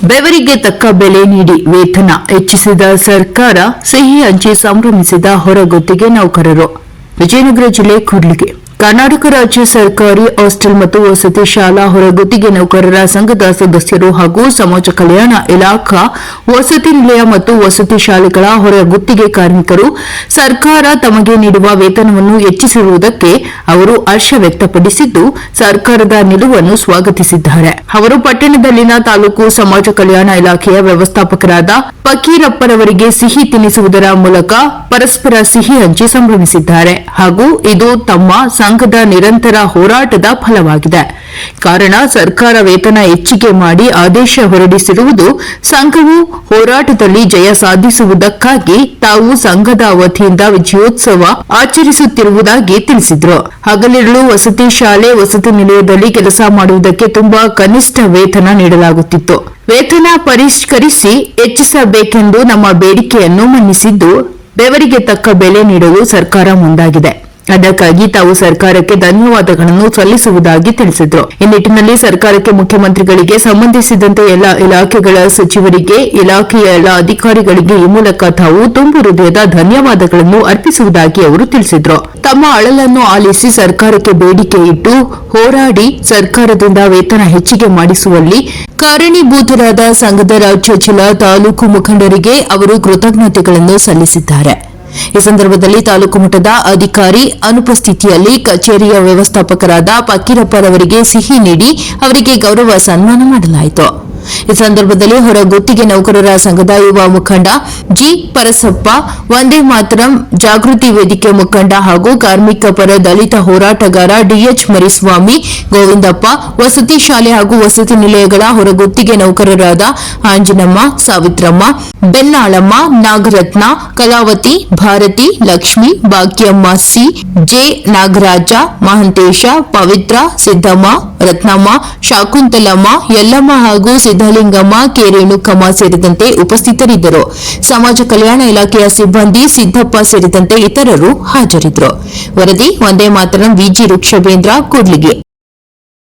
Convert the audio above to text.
ಬೆವರಿಗೆ ತಕ್ಕ ಬೆಲೆ ನೀಡಿ ವೇತನ ಹೆಚ್ಚಿಸಿದ ಸರ್ಕಾರ, ಸಿಹಿ ಹಂಚಿ ಸಂಭ್ರಮಿಸಿದ ಹೊರಗುತ್ತಿಗೆ ನೌಕರರು. ವಿಜಯನಗರ ಜಿಲ್ಲೆ ಕೂಡ್ಲಿಗಿ ಕರ್ನಾಟಕ ರಾಜ್ಯ ಸರ್ಕಾರಿ ಹಾಸ್ಟೆಲ್ ಮತ್ತು ವಸತಿ ಶಾಲಾ ಹೊರಗುತ್ತಿಗೆ ನೌಕರರ ಸಂಘದ ಸದಸ್ಯರು ಹಾಗೂ ಸಮಾಜ ಕಲ್ಯಾಣ ಇಲಾಖಾ ವಸತಿ ನಿಲಯ ಮತ್ತು ವಸತಿ ಶಾಲೆಗಳ ಹೊರಗುತ್ತಿಗೆ ಕಾರ್ಮಿಕರು ಸರ್ಕಾರ ತಮಗೆ ನೀಡುವ ವೇತನವನ್ನು ಹೆಚ್ಚಿಸಿರುವುದಕ್ಕೆ ಅವರು ಹರ್ಷ ವ್ಯಕ್ತಪಡಿಸಿದ್ದು, ಸರ್ಕಾರದ ನಿಲುವನ್ನು ಸ್ವಾಗತಿಸಿದ್ದಾರೆ. ಅವರು ಪಟ್ಟಣದಲ್ಲಿನ ತಾಲೂಕು ಸಮಾಜ ಕಲ್ಯಾಣ ಇಲಾಖೆಯ ವ್ಯವಸ್ಥಾಪಕರಾದ ಫಕೀರಪ್ಪರವರಿಗೆ ಸಿಹಿ ತಿನ್ನಿಸುವುದರ ಮೂಲಕ ಪರಸ್ಪರ ಸಿಹಿ ಹಂಚಿ ಸಂಭ್ರಮಿಸಿದ್ದಾರೆ ಹಾಗೂ ಇದು ತಮ್ಮ ಸಂಘದ ನಿರಂತರ ಹೋರಾಟದ ಫಲವಾಗಿದೆ. ಕಾರಣ ಸರ್ಕಾರ ವೇತನ ಹೆಚ್ಚಿಗೆ ಮಾಡಿ ಆದೇಶ ಹೊರಡಿಸಿರುವುದು ಸಂಘವು ಹೋರಾಟದಲ್ಲಿ ಜಯ ಸಾಧಿಸುವುದಕ್ಕಾಗಿ ತಾವು ಸಂಘದ ವತಿಯಿಂದ ವಿಜಯೋತ್ಸವ ಆಚರಿಸುತ್ತಿರುವುದಾಗಿ ತಿಳಿಸಿದರು. ಹಗಲಿರುಳು ವಸತಿ ಶಾಲೆ, ವಸತಿ ನಿಲಯದಲ್ಲಿ ಕೆಲಸ ಮಾಡುವುದಕ್ಕೆ ತುಂಬಾ ಕನಿಷ್ಠ ವೇತನ ನೀಡಲಾಗುತ್ತಿತ್ತು. ವೇತನ ಪರಿಷ್ಕರಿಸಿ ಹೆಚ್ಚಿಸಬೇಕೆಂದು ನಮ್ಮ ಬೇಡಿಕೆಯನ್ನು ಮನ್ನಿಸಿದ್ದು, ಬೆವರಿಗೆ ತಕ್ಕ ಬೆಲೆ ನೀಡಲು ಸರ್ಕಾರ ಮುಂದಾಗಿದೆ. ಅದಕ್ಕಾಗಿ ತಾವು ಸರ್ಕಾರಕ್ಕೆ ಧನ್ಯವಾದಗಳನ್ನು ಸಲ್ಲಿಸುವುದಾಗಿ ತಿಳಿಸಿದರು. ಈ ನಿಟ್ಟಿನಲ್ಲಿ ಸರ್ಕಾರಕ್ಕೆ, ಮುಖ್ಯಮಂತ್ರಿಗಳಿಗೆ, ಸಂಬಂಧಿಸಿದಂತೆ ಎಲ್ಲ ಇಲಾಖೆಗಳ ಸಚಿವರಿಗೆ, ಇಲಾಖೆಯ ಎಲ್ಲ ಅಧಿಕಾರಿಗಳಿಗೆ ಈ ಮೂಲಕ ತಾವು ತುಂಬು ಹೃದಯದ ಧನ್ಯವಾದಗಳನ್ನು ಅರ್ಪಿಸುವುದಾಗಿ ಅವರು ತಿಳಿಸಿದರು. ತಮ್ಮ ಅಳಲನ್ನು ಆಲಿಸಿ ಸರ್ಕಾರಕ್ಕೆ ಬೇಡಿಕೆ ಇಟ್ಟು ಹೋರಾಡಿ ಸರ್ಕಾರದಿಂದ ವೇತನ ಹೆಚ್ಚಿಗೆ ಮಾಡಿಸುವಲ್ಲಿ ಕಾರಣೀಭೂತರಾದ ಸಂಘದ ರಾಜ್ಯ, ಜಿಲ್ಲಾ, ತಾಲೂಕು ಮುಖಂಡರಿಗೆ ಅವರು ಕೃತಜ್ಞತೆಗಳನ್ನು ಸಲ್ಲಿಸಿದ್ದಾರೆ. ಈ ಸಂದರ್ಭದಲ್ಲಿ ತಾಲೂಕು ಮಟ್ಟದ ಅಧಿಕಾರಿ ಅನುಪಸ್ಥಿತಿಯಲ್ಲಿ ಕಚೇರಿಯ ವ್ಯವಸ್ಥಾಪಕರಾದ ಫಕೀರಪ್ಪರವರಿಗೆ ಸಿಹಿ ನೀಡಿ ಅವರಿಗೆ ಗೌರವ ಸನ್ಮಾನ ಮಾಡಲಾಯಿತು. ಈ ಸಂದರ್ಭದಲ್ಲಿ ಹೊರಗುತ್ತಿಗೆ ನೌಕರರ ಸಂಘದ ಯುವ ಮುಖಂಡ ಜಿ ಪರಸಪ್ಪ, ವಂದೇ ಮಾತರಂ ಜಾಗೃತಿ ವೇದಿಕೆ ಮುಖಂಡ ಹಾಗೂ ಕಾರ್ಮಿಕ ಪರ ದಲಿತ ಹೋರಾಟಗಾರ ಡಿಎಚ್ ಮರಿಸ್ವಾಮಿ, ಗೋವಿಂದಪ್ಪ, ವಸತಿ ಶಾಲೆ ಹಾಗೂ ವಸತಿ ನಿಲಯಗಳ ಹೊರಗುತ್ತಿಗೆ ನೌಕರರಾದ ಆಂಜನಮ್ಮ, ಸಾವಿತ್ರಮ್ಮ, ಬೆನ್ನಾಳಮ್ಮ, ನಾಗರತ್ನ, ಕಲಾವತಿ, ಭಾರತಿ, ಲಕ್ಷ್ಮಿ, ಭಾಗ್ಯಮ್ಮ, ಸಿ, ಜೆ, ನಾಗರಾಜ, ಮಹಂತೇಶ, ಪವಿತ್ರ, ಸಿದ್ದಮ್ಮ, ರತ್ನಮ್ಮ, ಶಾಕುಂತಲಮ್ಮ, ಯಲ್ಲಮ್ಮ ಹಾಗೂ ಸಿದ್ದಲಿಂಗಮ್ಮ, ಕೆ. ರೇಣುಕಮ್ಮ ಸೇರಿದಂತೆ ಉಪಸ್ಥಿತರಿದ್ದರು. ಸಮಾಜ ಕಲ್ಯಾಣ ಇಲಾಖೆಯ ಸಿಬ್ಬಂದಿ ಸಿದ್ದಪ್ಪ ಸೇರಿದಂತೆ ಇತರರು ಹಾಜರಿದ್ದರು. ವರದಿ ವಂದೇ ಮಾತರಂ, ವಿಜಿ ವೃಕ್ಷಬೇಂದ್ರ, ಕೂಡ್ಲಿಗಿ.